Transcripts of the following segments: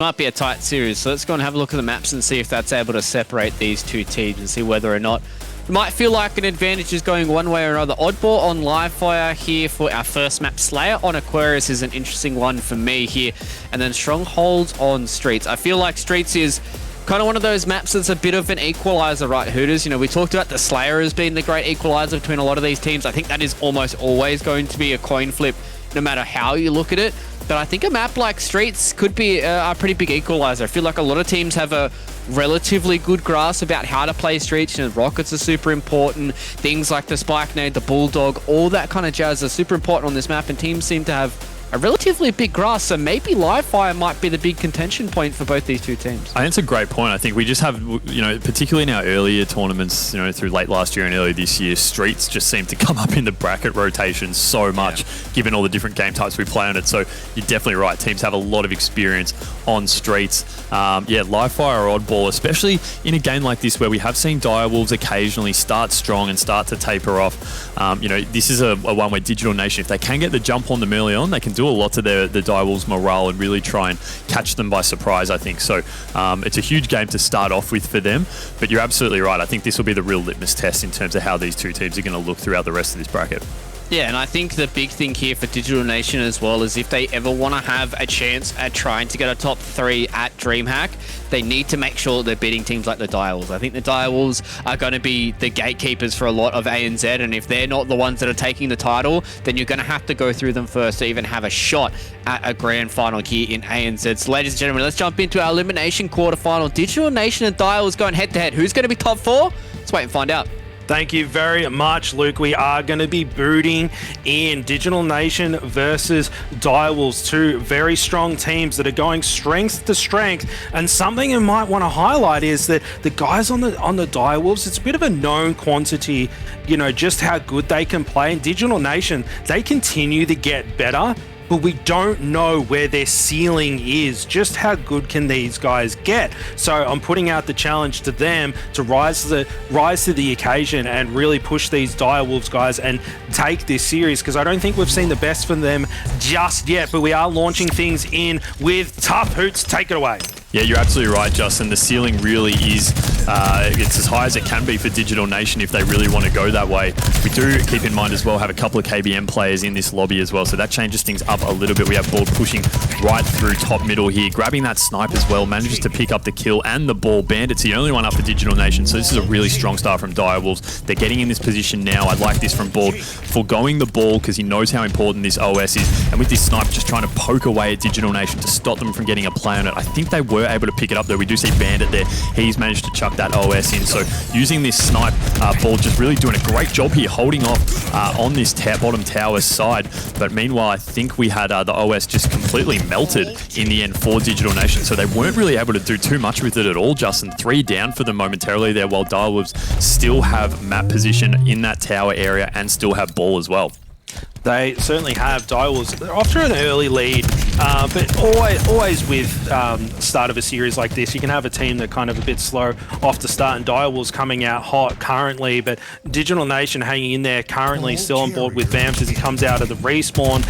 Might be a tight series, so let's go and have a look at the maps and see if that's able to separate these two teams and see whether or not it might feel like an advantage is going one way or another. Oddball on live fire here for our first map. Slayer on Aquarius is an interesting one for me here. And then Strongholds on Streets. I feel like Streets is kind of one of those maps that's a bit of an equalizer, right, Hooters? You know, we talked about the Slayer as being the great equalizer between a lot of these teams. I think that is almost always going to be a coin flip, no matter how you look at it. But I think a map like Streets could be a pretty big equalizer. I feel like a lot of teams have a relatively good grasp about how to play Streets. You know, rockets are super important. Things like the Spike Nade, the Bulldog, all that kind of jazz are super important on this map, and teams seem to have a relatively big grasp, so maybe live fire might be the big contention point for both these two teams. I think it's a great point. I think we just have, you know, particularly in our earlier tournaments, you know, through late last year and early this year, Streets just seem to come up in the bracket rotation so much, given all the different game types we play on it. So you're definitely right. Teams have a lot of experience on Streets. Yeah, live fire or Oddball, especially in a game like this where we have seen Direwolves occasionally start strong and start to taper off. You know, this is a one where Digital Nation, if they can get the jump on them early on, they can do a lot to the Direwolves' morale and really try and catch them by surprise, I think. So it's a huge game to start off with for them, but you're absolutely right. I think this will be the real litmus test in terms of how these two teams are going to look throughout the rest of this bracket. Yeah, and I think the big thing here for Digital Nation as well is if they ever want to have a chance at trying to get a top 3 at DreamHack, they need to make sure they're beating teams like the Direwolves. I think the Direwolves are going to be the gatekeepers for a lot of ANZ, and if they're not the ones that are taking the title, then you're going to have to go through them first to even have a shot at a grand final here in ANZ. So ladies and gentlemen, let's jump into our elimination quarterfinal. Digital Nation and Direwolves going head-to-head. Who's going to be top 4? Let's wait and find out. Thank you very much, Luke. We are going to be booting in Digital Nation versus Direwolves, two very strong teams that are going strength to strength. And something you might want to highlight is that the guys on the Direwolves, it's a bit of a known quantity, you know, just how good they can play. In Digital Nation, they continue to get better, but we don't know where their ceiling is. Just how good can these guys get? So I'm putting out the challenge to them to rise to the occasion and really push these Direwolves guys and take this series, because I don't think we've seen the best from them just yet, but we are launching things in with Tough Hoots. Take it away. Yeah, you're absolutely right, Justin. The ceiling really is, it's as high as it can be for Digital Nation if they really want to go that way. We do, keep in mind as well, have a couple of KBM players in this lobby as well, so that changes things up a little bit. We have Ball pushing right through top middle here, grabbing that snipe as well, manages to pick up the kill and the ball. Bandit's the only one up for Digital Nation, so this is a really strong start from Direwolves. They're getting in this position now. I like this from Ball, foregoing the ball because he knows how important this OS is, and with this snipe just trying to poke away at Digital Nation to stop them from getting a play on it. I think they were able to pick it up though. We do see Bandit there. He's managed to chuck that OS in. So using this snipe, Ball just really doing a great job here, holding off on this bottom tower side. But meanwhile, I think we had the OS just completely melted in the end for Digital Nation. So they weren't really able to do too much with it at all, Justin. 3 down for them momentarily there, while Direwolves still have map position in that tower area and still have Ball as well. They certainly have. Direwolves, they're off to an early lead, but always with start of a series like this, you can have a team that kind of a bit slow off the start, and Direwolves coming out hot currently, but Digital Nation hanging in there currently, still on board with Vaampt as he comes out of the respawn.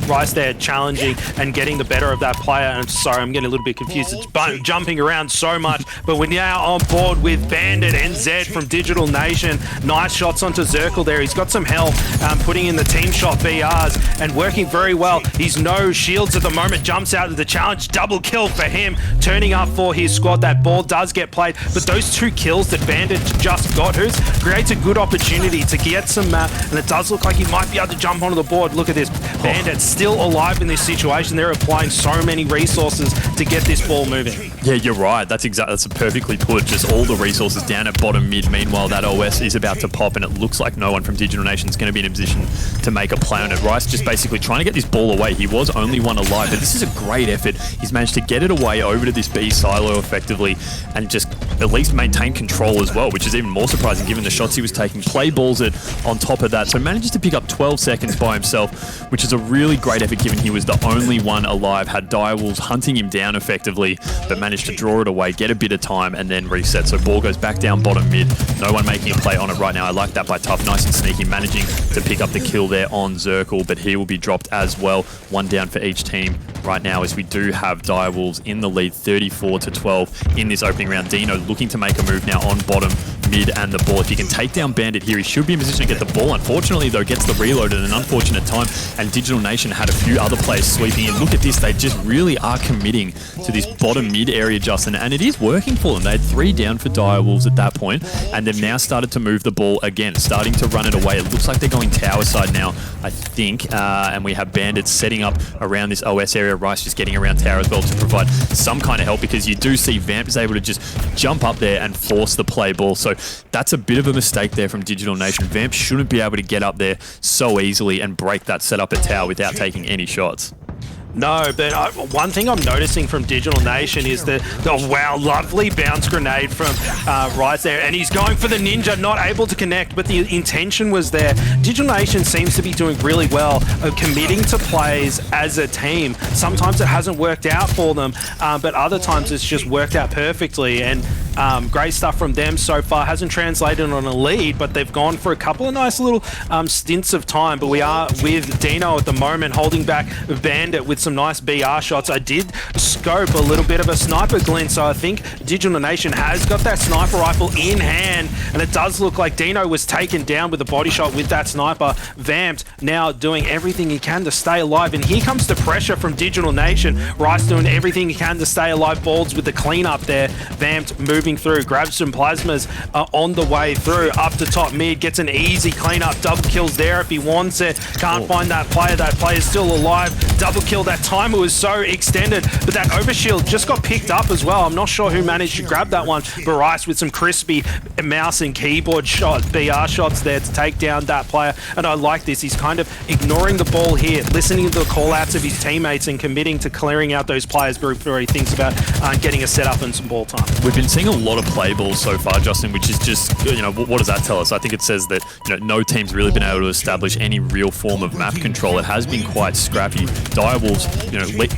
Wryce there challenging and getting the better of that player, and sorry, I'm getting a little bit confused. It's jumping around so much, but we're now on board with Bandit and Zed from Digital Nation. Nice shots onto Zerkil there. He's got some health, putting in the team shot BRs and working very well. He's no shields at the moment, jumps out of the challenge. Double kill for him, turning up for his squad. That ball does get played, but those 2 kills that Bandit just got, creates a good opportunity to get some and it does look like he might be able to jump onto the board. Look at this. Bandit still alive in this situation. They're applying so many resources to get this ball moving. Yeah, you're right. That's perfectly put. Just all the resources down at bottom mid. Meanwhile, that OS is about to pop, and it looks like no one from Digital Nation is going to be in a position to make a play on it. Wryce just basically trying to get this ball away. He was only one alive, but this is a great effort. He's managed to get it away over to this B silo effectively and just at least maintain control as well, which is even more surprising given the shots he was taking. Play balls it on top of that, so manages to pick up 12 seconds by himself, which is a really great effort given he was the only one alive. Had Direwolves hunting him down effectively, but managed to draw it away, get a bit of time, and then reset. So ball goes back down bottom mid. No one making a play on it right now. I like that by Tough. Nice and sneaky, managing to pick up the kill there on Zerkil, but he will be dropped as well. 1 down for each team right now as we do have Direwolves in the lead 34-12 in this opening round. Deano looking to make a move now on bottom, mid and the ball. If he can take down Bandit here, he should be in position to get the ball. Unfortunately though, gets the reload at an unfortunate time, and Digital Nation had a few other players sweeping in. Look at this, they just really are committing to this bottom mid area, Justin, and it is working for them. They had 3 down for Direwolves at that point, and they've now started to move the ball again, starting to run it away. It looks like they're going tower side now, I think, and we have Bandits setting up around this OS area. Wryce just getting around tower as well to provide some kind of help, because you do see Vaampt is able to just jump up there and force the play ball. So that's a bit of a mistake there from Digital Nation. Vaampt shouldn't be able to get up there so easily and break that setup at tower without taking any shots. No, but one thing I'm noticing from Digital Nation is the wow, lovely bounce grenade from Wryce there, and he's going for the ninja, not able to connect, but the intention was there. Digital Nation seems to be doing really well of committing to plays as a team. Sometimes it hasn't worked out for them, but other times it's just worked out perfectly, and great stuff from them so far. Hasn't translated on a lead, but they've gone for a couple of nice little stints of time. But we are with Deano at the moment, holding back Bandit with some nice BR shots. I did scope a little bit of a sniper glint, so I think Digital Nation has got that sniper rifle in hand, and it does look like Deano was taken down with a body shot with that sniper. Vaampt now doing everything he can to stay alive, and here comes the pressure from Digital Nation. Wryce doing everything he can to stay alive. Balls with the cleanup there. Vaampt moving through, grabs some plasmas on the way through, up to top mid, gets an easy cleanup, double kills there if he wants it. Can't find that player's still alive. Double kill, that timer was so extended, but that overshield just got picked up as well. I'm not sure who managed to grab that one, but Wryce with some crispy mouse and keyboard shots, BR shots there to take down that player, and I like this. He's kind of ignoring the ball here, listening to the call-outs of his teammates and committing to clearing out those players before he thinks about getting a setup and some ball time. We've been seeing a lot of play balls so far, Justin, which is just, what does that tell us? I think it says that, no team's really been able to establish any real form of map control. It has been quite scrappy. Direwolves,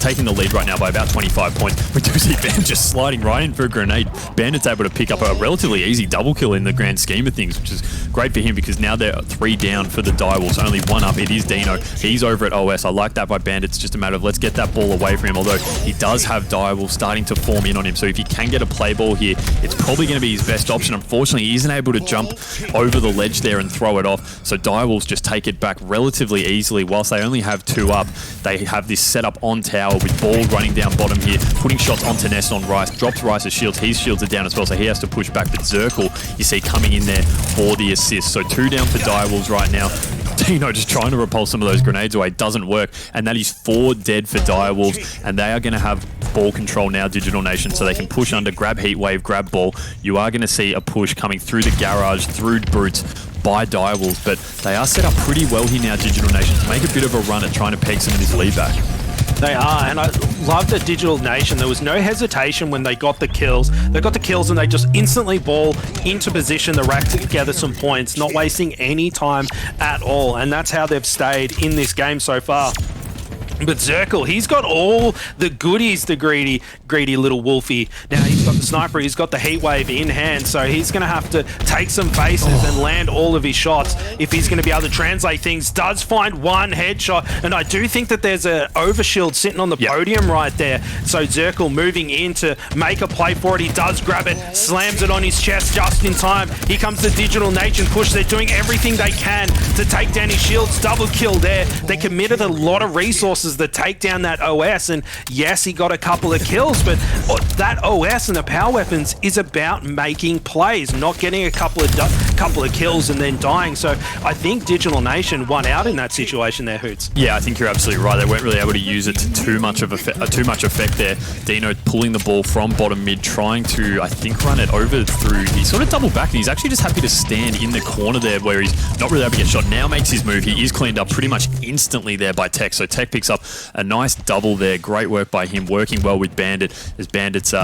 taking the lead right now by about 25 points. We do see Bandit just sliding right in for a grenade. Bandit's able to pick up a relatively easy double kill in the grand scheme of things, which is great for him, because now they're 3 down for the Direwolves, only 1 up. It is Deano. He's over at OS. I like that by Bandit. It's just a matter of let's get that ball away from him, although he does have Direwolves starting to form in on him. So if he can get a play ball here, it's probably going to be his best option. Unfortunately, he isn't able to jump over the ledge there and throw it off. So Direwolves just take it back relatively easily. Whilst they only have 2 up, they have this setup on tower with Ball running down bottom here, putting shots onto Nest on Wryce, drops Wryce's shields. His shields are down as well, so he has to push back. But Zerkil, you see, coming in there for the assist. So 2 down for Direwolves right now. Deano just trying to repel some of those grenades away. Doesn't work. And that is 4 dead for Direwolves. And they are going to have ball control now, Digital Nation, so they can push under, grab Heatwave, grab ball. You are going to see a push coming through the garage, through Brutes, by Direwolves. But they are set up pretty well here now, Digital Nation, to make a bit of a run at trying to peg some of this lead back. They are, and I love the Digital Nation. There was no hesitation when they got the kills. They got the kills and they just instantly ball into position to rack together some points, not wasting any time at all. And that's how they've stayed in this game so far. But Zerkil, he's got all the goodies, the greedy little wolfie. Now he's got the sniper, he's got the heat wave in hand, so he's going to have to take some faces and land all of his shots if he's going to be able to translate things. Does find 1 headshot, and I do think that there's an overshield sitting on the podium right there. So Zerkil moving in to make a play for it. He does grab it, slams it on his chest just in time. Here comes the Digital Nation push. They're doing everything they can to take down his shields. Double kill there. They committed a lot of resources to take down that OS, and yes, he got a couple of kills, but that OS and the power weapons is about making plays, not getting a couple of kills and then dying. So I think Digital Nation won out in that situation there, Hoots. Yeah, I think you're absolutely right. They weren't really able to use it to too much effect there. Deano pulling the ball from bottom mid, trying to, I think, run it over through. He sort of doubled back, and he's actually just happy to stand in the corner there where he's not really able to get shot. Now makes his move. He is cleaned up pretty much instantly there by Tech. So Tech picks up a nice double there. Great work by him, working well with Bandit, as Bandit's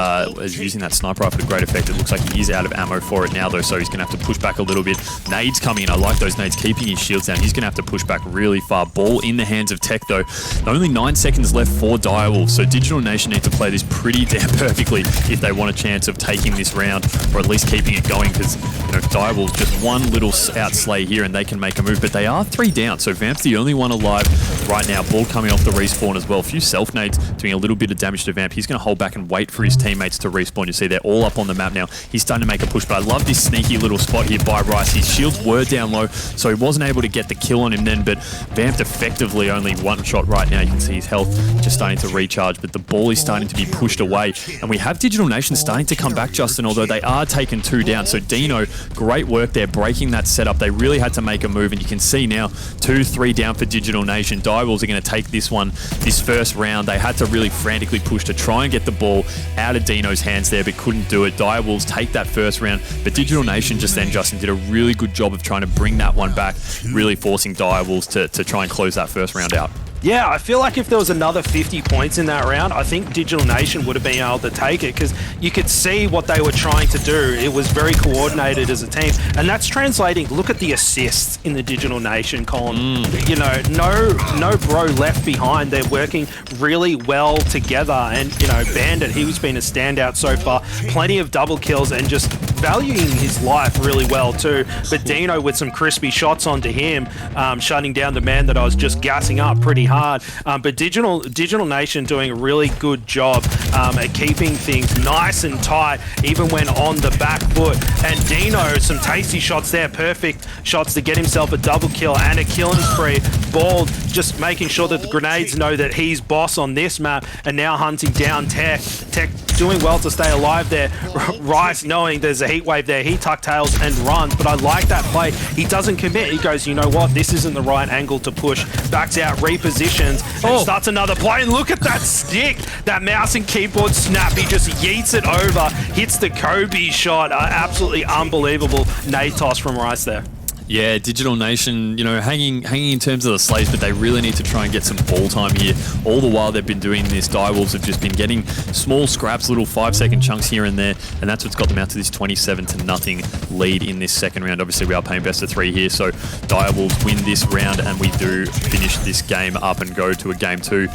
is using that sniper rifle to great effect. It looks like he is out of ammo for it now, though, so he's going to have to push back a little bit. Nades coming in. I like those nades, keeping his shields down. He's going to have to push back really far. Ball in the hands of Tech, though. Only 9 seconds left for Direwolves, so Digital Nation need to play this pretty damn perfectly if they want a chance of taking this round, or at least keeping it going, because, you know, Direwolves just one little outslay here and they can make a move, but they are 3 down, so Vamp's the only one alive right now. Ball coming off the respawn as well. A few self-nades doing a little bit of damage to Vaampt. He's going to hold back and wait for his teammates to respawn. You see they're all up on the map now. He's starting to make a push, but I love this sneaky little spot here by Wryce. His shields were down low, so he wasn't able to get the kill on him then, but Vaampt effectively only one shot right now. You can see his health just starting to recharge, but the ball is starting to be pushed away, and we have Digital Nation starting to come back, Justin, although they are taking 2 down. So Deano, great work there, breaking that setup. They really had to make a move, and you can see now 2-3 down for Digital Nation. Direwolves are going to take this one, this first round. They had to really frantically push to try and get the ball out of Deano's hands there, but couldn't do it. Direwolves take that first round, but Digital Nation just then, Justin, did a really good job of trying to bring that one back, really forcing Direwolves to try and close that first round out. Yeah, I feel like if there was another 50 points in that round, I think Digital Nation would have been able to take it, because you could see what they were trying to do. It was very coordinated as a team, and that's translating. Look at the assists in the Digital Nation column. You know, no bro left behind. They're working really well together, and, you know, Bandit, he's been a standout so far. Plenty of double kills and just valuing his life really well too. But Deano with some crispy shots onto him, shutting down the man that I was just gassing up pretty hard. But Digital Nation doing a really good job at keeping things nice and tight, even when on the back foot. And Deano, some tasty shots there, perfect shots to get himself a double kill and a killing spree. Ball just making sure that the grenades know that he's boss on this map, and now hunting down Tech. Tech doing well to stay alive there. Wryce, knowing there's a heat wave there, he tuck tails and runs, but I like that play. He doesn't commit. He goes, you know what, this isn't the right angle to push. Backs out, repositions, and starts another play. And look at that stick, that mouse and keyboard snap. He just yeets it over, hits the Kobe shot. Absolutely unbelievable nade toss from Wryce there. Yeah, Digital Nation, you know, hanging in terms of the slaves, but they really need to try and get some ball time here. All the while they've been doing this, Direwolves have just been getting small scraps, little 5-second chunks here and there, and that's what's got them out to this 27-0 lead in this second round. Obviously, we are playing best of 3 here, so Direwolves win this round, and we do finish this game up and go to a game 2.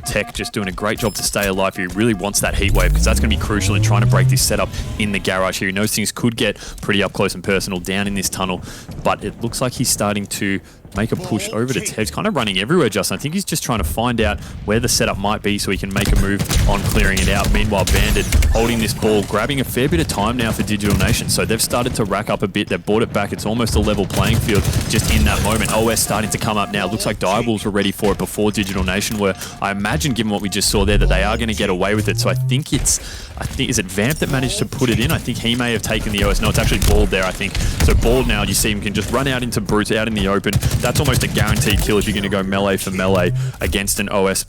Tech just doing a great job to stay alive here. He really wants that heat wave, because that's going to be crucial in trying to break this setup in the garage here. He knows things could get pretty up close and personal down in this tunnel, but it looks like he's starting to make a push over to Tech. He's kind of running everywhere, Justin. I think he's just trying to find out where the setup might be so he can make a move on clearing it out. Meanwhile, Bandit holding this ball, grabbing a fair bit of time now for Digital Nation. So they've started to rack up a bit. They've brought it back. It's almost a level playing field just in that moment. OS starting to come up now. Looks like Direwolves were ready for it before Digital Nation were. I imagine, given what we just saw there, that they are going to get away with it. So I think is it Vaampt that managed to put it in? I think he may have taken the OS. No, it's actually Bald there, I think. So Bald now, you see him can just run out into Brute, out in the open. That's almost a guaranteed kill if you're going to go melee for melee against an OS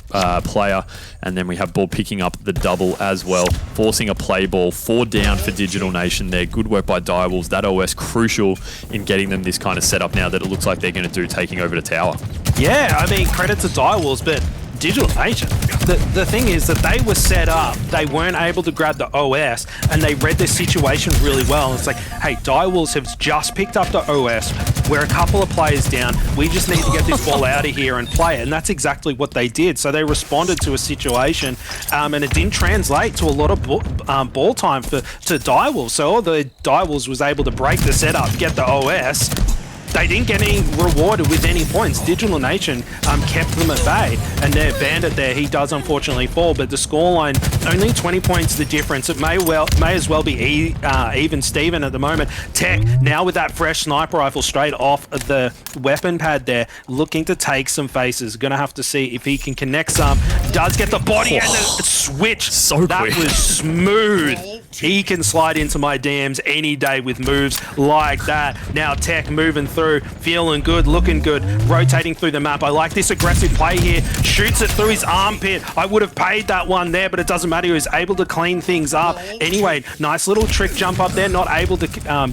player. And then we have Ball picking up the double as well, forcing a play ball. 4 down for Digital Nation there. Good work by Direwolves. That OS crucial in getting them this kind of setup now that it looks like they're going to do, taking over the tower. Yeah, I mean, credit to Direwolves, but Digital Nation, the thing is that they were set up, they weren't able to grab the OS, and they read the situation really well. It's like, hey, Direwolves have just picked up the OS, we're a couple of players down, we just need to get this ball out of here and play it, and that's exactly what they did. So they responded to a situation, and it didn't translate to a lot of ball time to Direwolves. So although Direwolves was able to break the setup, get the OS, they didn't get any rewarded with any points. Digital Nation kept them at bay, and their Bandit there, he does unfortunately fall, but the scoreline, only 20 points the difference. It may as well be even Steven at the moment. Tech, now with that fresh sniper rifle straight off of the weapon pad there, looking to take some faces. Gonna have to see if he can connect some. Does get the body and the switch. So that quick. was smooth. He can slide into my DMs any day with moves like that. Now Tech moving through, feeling good, looking good, rotating through the map. I like this aggressive play here. Shoots it through his armpit. I would have paid that one there, but it doesn't matter. matter. He was able to clean things up. Anyway, nice little trick jump up there. Not able to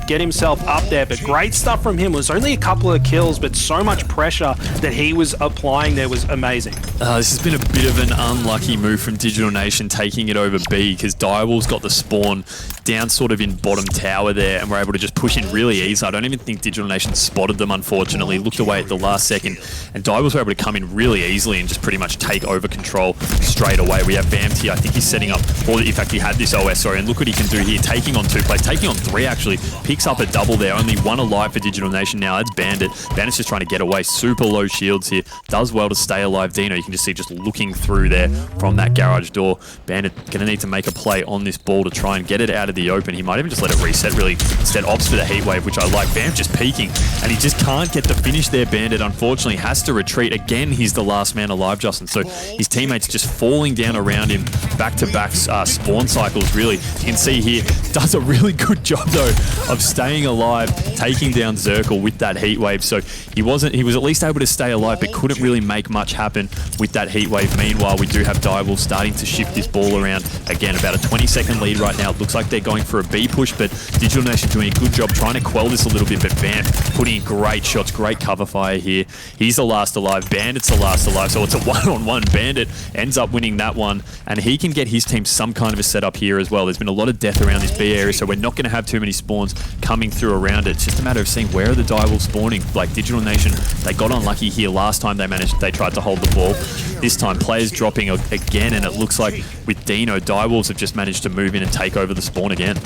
get himself up there, but great stuff from him. It was only a couple of kills, but so much pressure that he was applying there was amazing. This has been a bit of an unlucky move from Digital Nation taking it over B, because Direwolves got the spawn down sort of in bottom tower there and were able to just push in really easy. I don't even think Digital Nation spotted them, unfortunately. Looked away at the last second, and Direwolves were able to come in really easily and just pretty much take over control straight away. We have Vaampt here. I think he's setting up, or in fact he had this OS, sorry, and look what he can do here. Taking on 2 plays, taking on 3 actually. Picks up a double there. Only 1 alive for Digital Nation now. That's Bandit. Bandit's just trying to get away. Super low shields here. Does well to stay alive. Deano, you can just see just looking through there from that garage door. Bandit going to need to make a play on this ball to try and get it out of the open. He might even just let it reset, really. Instead opts for the heat wave, which I like. Vaampt just peeking, and he just can't get the finish there. Bandit unfortunately has to retreat. Again, he's the last man alive, Justin. So his teammates just falling down around him. Back-to-back spawn cycles, really. You can see here, does a really good job, though, of staying alive, taking down Zerkil with that heat wave. So he was at least able to stay alive, but couldn't really make much happen with that heat wave. Meanwhile, we do have Direwolves starting to shift this ball around. Again, about a 20-second lead right now. It looks like they're going for a B push, but Digital Nation doing a good job trying to quell this a little bit, but Vaampt putting in great shots, great cover fire here. He's the last alive. Bandit's the last alive, so it's a one-on-one. Bandit ends up winning that one, and he can get his team some kind of a setup here as well. There's been a lot of death around this B area, so we're not going to have too many spawns coming through around it. It's just a matter of seeing where are the Direwolves spawning. Like Digital Nation, they got unlucky here last time they tried to hold the ball. This time players dropping again, and it looks like with Deano, Direwolves have just managed to move in and take over the spawn again.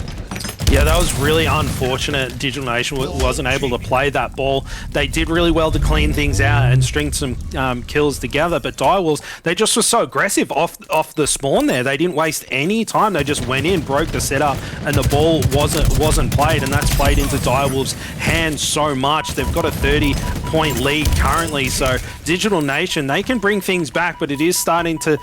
Yeah, that was really unfortunate. Digital Nation wasn't able to play that ball. They did really well to clean things out and string some kills together, but Direwolves, they just were so aggressive off the spawn there. They didn't waste any time. They just went in, broke the setup, and the ball wasn't played, and that's played into Direwolves' hands so much. They've got a 30-point lead currently, so Digital Nation, they can bring things back, but it is starting to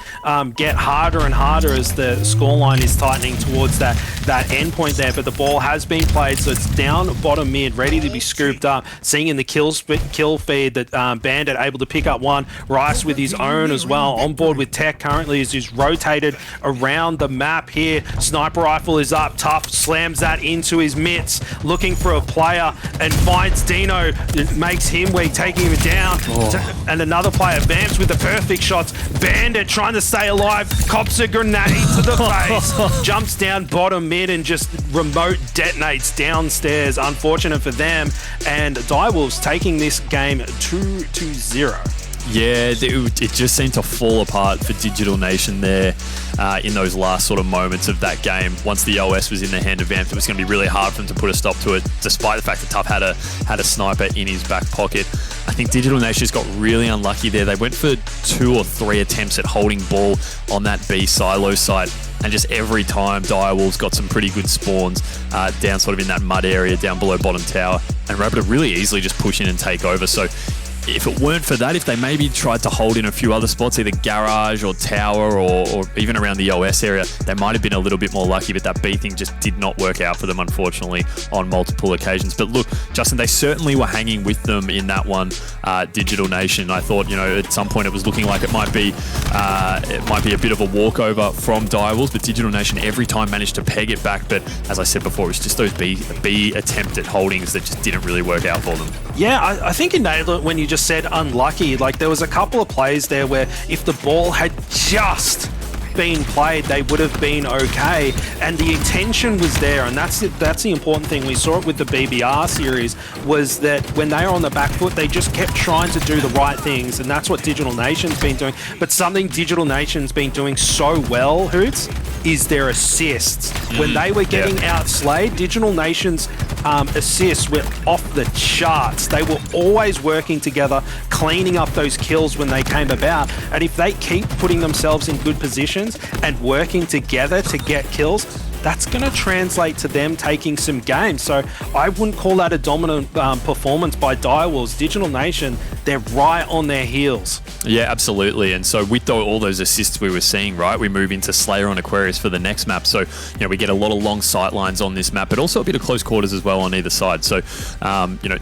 get harder and harder as the scoreline is tightening towards that end point there. But the ball has been played, so it's down bottom mid, ready to be scooped up. Seeing in the kill feed that Bandit able to pick up one. Wryce with his own as well. On board with Tech currently as he's rotated around the map here. Sniper rifle is up. Tough slams that into his mitts, looking for a player and finds Deano. It makes him weak, taking him down. And another player, Vaampt with the perfect shots. Bandit trying to stay alive, cops a grenade to the face, jumps down bottom mid and just remote detonates downstairs. Unfortunate for them, and Direwolves taking this game 2-0. Yeah, it just seemed to fall apart for Digital Nation there in those last sort of moments of that game. Once the OS was in the hand of Vaampt, it was going to be really hard for them to put a stop to it, despite the fact that Tuff had a sniper in his back pocket. I think Digital Nation's got really unlucky there. They went for 2 or 3 attempts at holding ball on that B silo site, and just every time Direwolves got some pretty good spawns down sort of in that mud area down below bottom tower, and were able to really easily just push in and take over. So if it weren't for that, if they maybe tried to hold in a few other spots, either garage or tower or even around the OS area, they might have been a little bit more lucky, but that B thing just did not work out for them, unfortunately, on multiple occasions. But look, Justin, they certainly were hanging with them in that one, Digital Nation. I thought, at some point it was looking like it might be a bit of a walkover from Direwolves, but Digital Nation every time managed to peg it back. But as I said before, it's just those B attempted holdings that just didn't really work out for them. Yeah, I think you nailed it when you just said unlucky. Like, there was a couple of plays there where if the ball had just been played, they would have been okay, and the intention was there, and that's the important thing. We saw it with the BBR series, was that when they were on the back foot, they just kept trying to do the right things, and that's what Digital Nation's been doing. But something Digital Nation's been doing so well, Hoots, is their assists. When they were getting outslayed, Digital Nation's assists were off the charts. They were always working together, cleaning up those kills when they came about, and if they keep putting themselves in good positions and working together to get kills, that's going to translate to them taking some games. So I wouldn't call that a dominant performance by Direwolves. Digital Nation, they're right on their heels. Yeah, absolutely. And so with all those assists we were seeing, right, we move into Slayer on Aquarius for the next map. So, we get a lot of long sight lines on this map, but also a bit of close quarters as well on either side. So,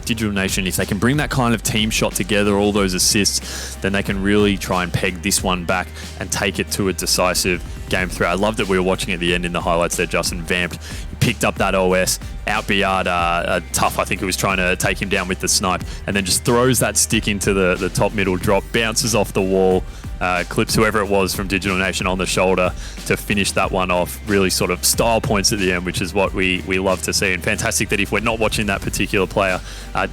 Digital Nation, if they can bring that kind of team shot together, all those assists, then they can really try and peg this one back and take it to a decisive game 3. I loved that we were watching at the end in the highlights there, Justin. Vaampt picked up that OS, out-BR'd Tough, I think he was trying to take him down with the snipe, and then just throws that stick into the top middle drop, bounces off the wall, clips whoever it was from Digital Nation on the shoulder to finish that one off. Really sort of style points at the end, which is what we love to see. And fantastic that if we're not watching that particular player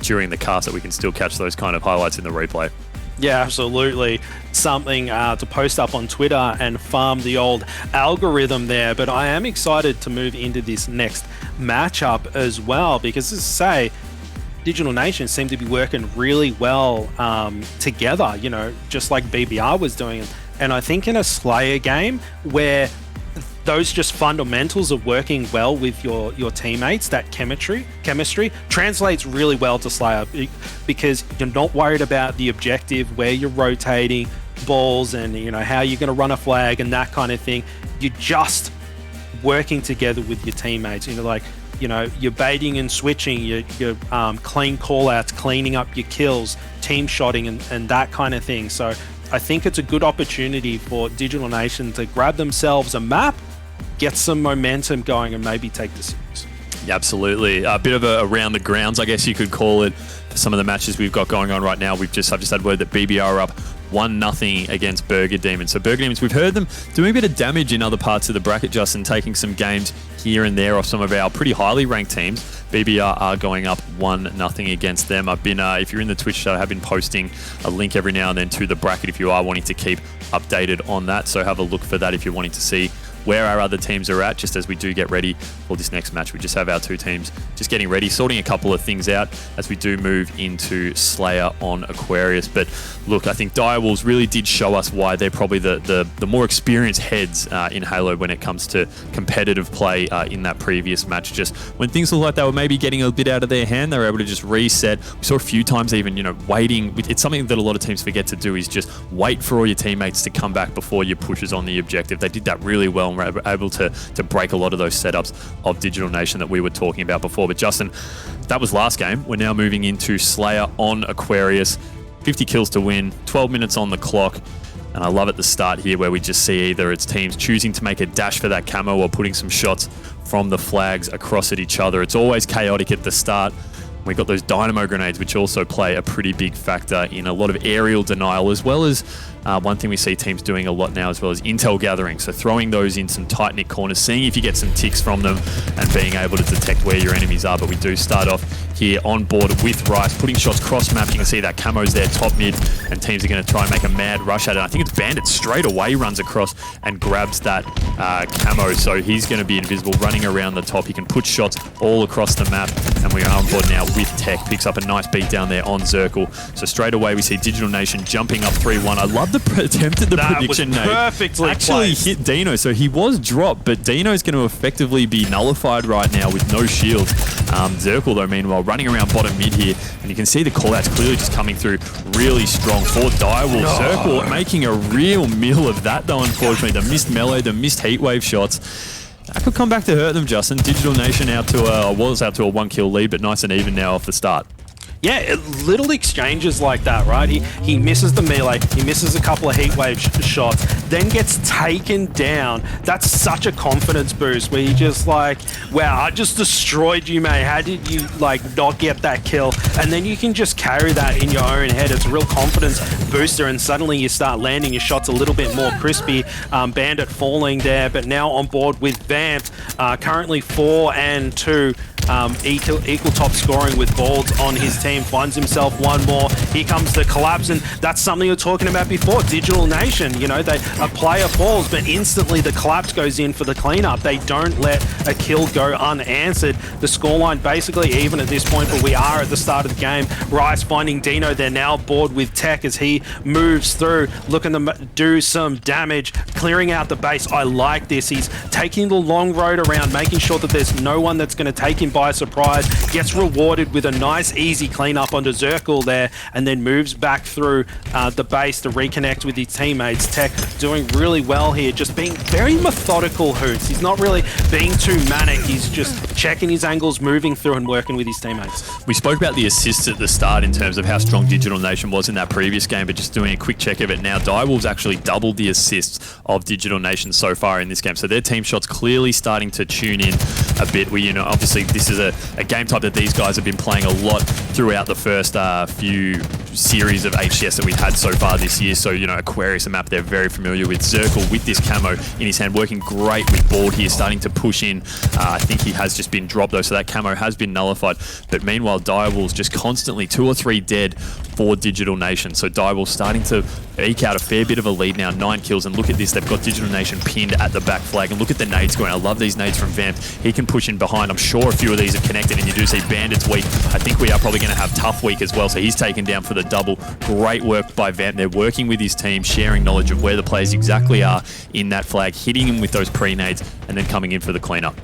during the cast, that we can still catch those kind of highlights in the replay. Yeah, absolutely. Something to post up on Twitter and farm the old algorithm there. But I am excited to move into this next matchup as well, because, as I say, Digital Nation seem to be working really well together, you know, just like BBR was doing. And I think in a Slayer game where those just fundamentals of working well with your teammates, that chemistry translates really well to Slayer, because you're not worried about the objective, where you're rotating balls and, you know, how you're going to run a flag and that kind of thing. You're just working together with your teammates. You know, like, you know, you're baiting and switching, you're clean call-outs, cleaning up your kills, team shotting and that kind of thing. So I think it's a good opportunity for Digital Nation to grab themselves a map, get some momentum going, and maybe take the series. Yeah, absolutely. A bit of a around the grounds, I guess you could call it, for some of the matches we've got going on right now. I've just had word that BBR are up 1-0 against Burger Demons. So Burger Demons, we've heard them doing a bit of damage in other parts of the bracket, Justin, taking some games here and there off some of our pretty highly ranked teams. BBR are going up 1-0 against them. I've been, if you're in the Twitch chat, I have been posting a link every now and then to the bracket if you are wanting to keep updated on that. So have a look for that if you're wanting to see where our other teams are at, just as we do get ready for this next match. We just have our two teams just getting ready, sorting a couple of things out as we do move into Slayer on Aquarius. But look, I think Direwolves really did show us why they're probably the more experienced heads in Halo when it comes to competitive play in that previous match. Just when things looked like they were maybe getting a bit out of their hand, they were able to just reset. We saw a few times even, you know, waiting. It's something that a lot of teams forget to do, is just wait for all your teammates to come back before you pushes on the objective. They did that really well and were able to break a lot of those setups of Digital Nation that we were talking about before. But Justin, that was last game. We're now moving into Slayer on Aquarius. 50 kills to win, 12 minutes on the clock. And I love at the start here where we just see either it's teams choosing to make a dash for that camo or putting some shots from the flags across at each other. It's always chaotic at the start. We've got those dynamo grenades, which also play a pretty big factor in a lot of aerial denial, as well as one thing we see teams doing a lot now as well as intel gathering. So throwing those in some tight-knit corners, seeing if you get some ticks from them and being able to detect where your enemies are. But we do start off here on board with Wryce, putting shots cross-map. You can see that camo's there, top mid, and teams are going to try and make a mad rush at it. I think it's Bandit straight away runs across and grabs that camo. So he's going to be invisible, running around the top. He can put shots all across the map. And we are on board now with Tech. Picks up a nice beat down there on Zerkil. So straight away we see Digital Nation jumping up 3-1. I love the attempt at the prediction, Nate. Perfectly actually placed. Hit Deano. So he was dropped, but Deano's going to effectively be nullified right now with no shield. Zerkil, though, meanwhile, running around bottom mid here. And you can see the call-outs clearly just coming through really strong for Direwolf. Zerkil making a real meal of that, though, unfortunately. The missed melee, the missed heatwave shots. That could come back to hurt them, Justin. Digital Nation was out to a 1-kill lead, but nice and even now off the start. Yeah, little exchanges like that, right? He misses the melee, he misses a couple of heatwave shots, then gets taken down. That's such a confidence boost where you're just like, wow, I just destroyed you, mate. How did you like not get that kill? And then you can just carry that in your own head. It's a real confidence booster, and suddenly you start landing your shots a little bit more crispy. Bandit falling there, but now on board with Vaampt, currently 4-2. Equal top scoring with Balds on his team, finds himself one more. Here comes the collapse, and that's something we were talking about before. Digital Nation, you know, a player falls, but instantly the collapse goes in for the cleanup. They don't let a kill go unanswered. The scoreline basically even at this point, but we are at the start of the game. Wryce finding Deano. They're now bored with Tech as he moves through, looking to do some damage, clearing out the base. I like this. He's taking the long road around, making sure that there's no one that's going to take him by by surprise, gets rewarded with a nice easy cleanup onto Zerkil there, and then moves back through the base to reconnect with his teammates. Tech doing really well here, just being very methodical, Hoots. He's not really being too manic. He's just checking his angles, moving through and working with his teammates. We spoke about the assists at the start in terms of how strong Digital Nation was in that previous game, but just doing a quick check of it now, Direwolves actually doubled the assists of Digital Nation so far in this game. So their team shots clearly starting to tune in a bit. Obviously this is a game type that these guys have been playing a lot throughout the first few series of HCS that we've had so far this year. So, Aquarius, a map they're very familiar with. Zerkil with this camo in his hand, working great with Bald here, starting to push in. I think he has just been dropped though, so that camo has been nullified. But meanwhile, Direwolves just constantly 2 or 3 dead for Digital Nation. So Direwolves starting to eke out a fair bit of a lead now, 9 kills. And look at this, they've got Digital Nation pinned at the back flag. And look at the nades going. I love these nades from Vaampt. He can push in behind. I'm sure a few of these are connected, and you do see Bandit's weak. I think we are probably going to have Tough week as well, so he's taken down for the double. Great work by Vaampt. They're working with his team, sharing knowledge of where the players exactly are in that flag, hitting him with those pre-nades, and then coming in for the cleanup.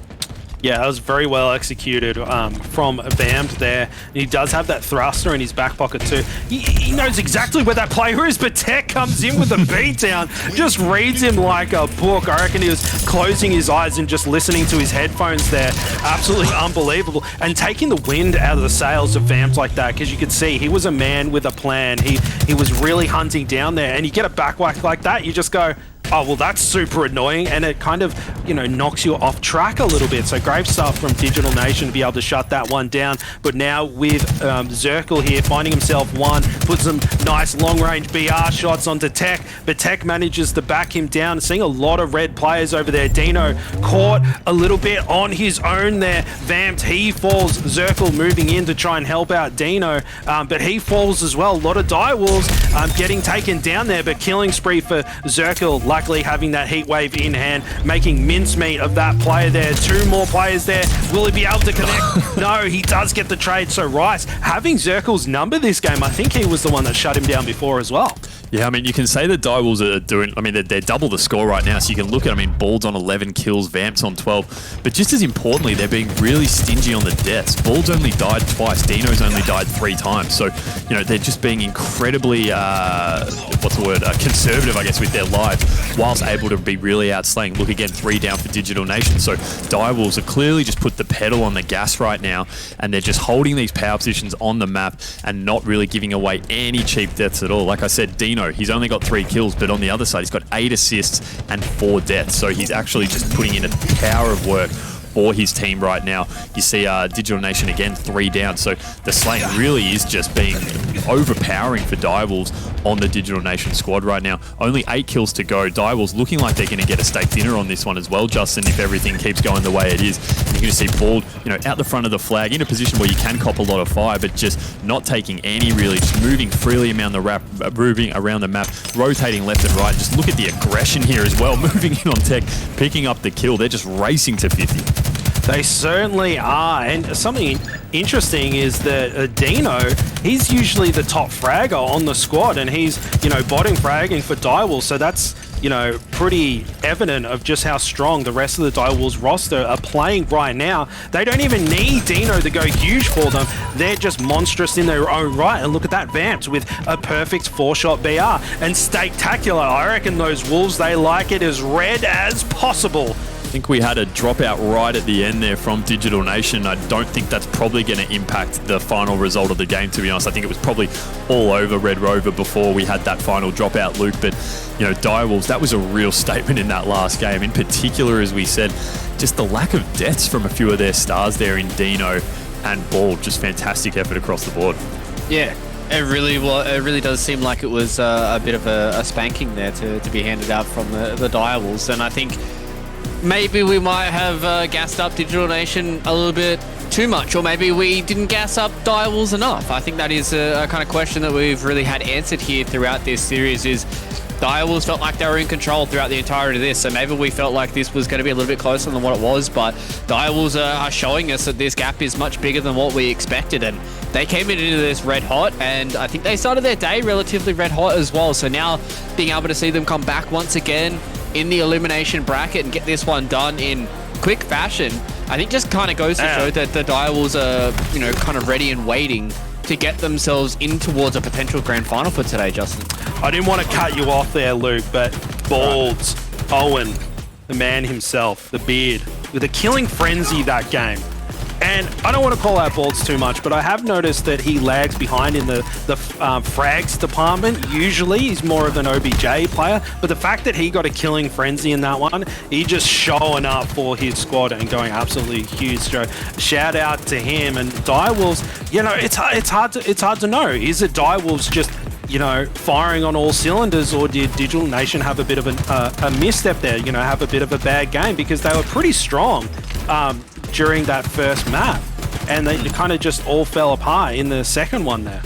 Yeah, that was very well executed from Vaampt there. And he does have that thruster in his back pocket too. He knows exactly where that player is, but Tech comes in with a beatdown, just reads him like a book. I reckon he was closing his eyes and just listening to his headphones there. Absolutely unbelievable. And taking the wind out of the sails of Vaampt like that, because you could see he was a man with a plan. He was really hunting down there, and you get a back whack like that, you just go, oh, well, that's super annoying, and it kind of, knocks you off track a little bit. So great stuff from Digital Nation to be able to shut that one down. But now with Zerkil here, finding himself one, puts some nice long-range BR shots onto Tech, but Tech manages to back him down. Seeing a lot of red players over there. Deano caught a little bit on his own there. Vaampt, he falls. Zerkil moving in to try and help out Deano, but he falls as well. A lot of Direwolves getting taken down there, but killing spree for Zerkil. Luckily having that heat wave in hand, making mincemeat of that player there. 2 more players there. Will he be able to connect? No, he does get the trade. So Wryce having Zerkil's number this game. I think he was the one that shut him down before as well. Yeah, you can say the Direwolves are doing, they're double the score right now, so you can look at, Bald's on 11 kills, Vamp's on 12, but just as importantly, they're being really stingy on the deaths. Bald's only died twice, Deano's only died 3 times, so, they're just being incredibly, conservative, I guess, with their life, whilst able to be really outslaying. Look again, 3 down for Digital Nation, so Direwolves have clearly just put the pedal on the gas right now, and they're just holding these power positions on the map, and not really giving away any cheap deaths at all. Like I said, Deano, he's only got 3 kills, but on the other side, he's got 8 assists and 4 deaths. So he's actually just putting in a tower of work for his team right now. You see Digital Nation again, 3 down. So the slaying really is just being overpowering for Direwolves on the Digital Nation squad right now. Only 8 kills to go. Direwolves looking like they're going to get a steak dinner on this one as well, Justin, if everything keeps going the way it is. And you're going to see Bald, out the front of the flag in a position where you can cop a lot of fire, but just not taking any really, just moving freely around the map, rotating left and right. Just look at the aggression here as well, moving in on Tech, picking up the kill. They're just racing to 50. They certainly are, and something interesting is that Deano, he's usually the top fragger on the squad, and he's, botting fragging for Direwolves, so that's, pretty evident of just how strong the rest of the Direwolves roster are playing right now. They don't even need Deano to go huge for them. They're just monstrous in their own right, and look at that Vaampt with a perfect 4-shot BR, and Steaktacular. I reckon those Wolves, they like it as red as possible. I think we had a dropout right at the end there from Digital Nation. I don't think that's probably going to impact the final result of the game, to be honest. I think it was probably all over Red Rover before we had that final dropout, Luke. But, Direwolves, that was a real statement in that last game. In particular, as we said, just the lack of deaths from a few of their stars there in Deano and Bald. Just fantastic effort across the board. Yeah. It really does seem like it was a bit of a spanking there to be handed out from the Direwolves. And I think maybe we might have gassed up Digital Nation a little bit too much, or maybe we didn't gas up Direwolves enough. I think that is a kind of question that we've really had answered here throughout this series. Is Direwolves felt like they were in control throughout the entirety of this, so maybe we felt like this was going to be a little bit closer than what it was, but Direwolves are showing us that this gap is much bigger than what we expected, and they came into this red hot, and I think they started their day relatively red hot as well, so now being able to see them come back once again in the elimination bracket and get this one done in quick fashion, I think just kind of goes to show that the Direwolves are, you know, kind of ready and waiting to get themselves in towards a potential grand final for today, Justin. I didn't want to cut you off there, Luke, but Balds, Owen, the man himself, the beard, with a killing frenzy that game. And I don't want to call out Balds too much, but I have noticed that he lags behind in the frags department. Usually he's more of an OBJ player, but the fact that he got a killing frenzy in that one, he just showing up for his squad and going absolutely huge. So shout out to him. And Direwolves, you know, it's hard to know. Is it Direwolves just, you know, firing on all cylinders, or did Digital Nation have a bit of a misstep there, you know, have a bit of a bad game? Because they were pretty strong during that first map, and they kind of just all fell apart in the second one there.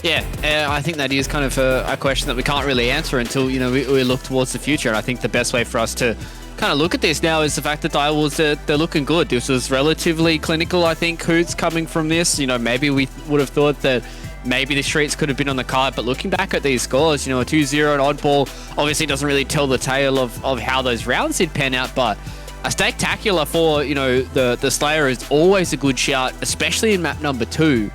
Yeah, I think that is kind of a question that we can't really answer until, you know, we look towards the future. And I think the best way for us to kind of look at this now is the fact that Direwolves, they're looking good. This was relatively clinical, I think, Hoots, coming from this. You know, maybe we would have thought that maybe the Streets could have been on the card, but looking back at these scores, you know, a 2-0 and Oddball obviously doesn't really tell the tale of how those rounds did pan out, but a spectacular for, you know, the Slayer is always a good shout, especially in map number 2.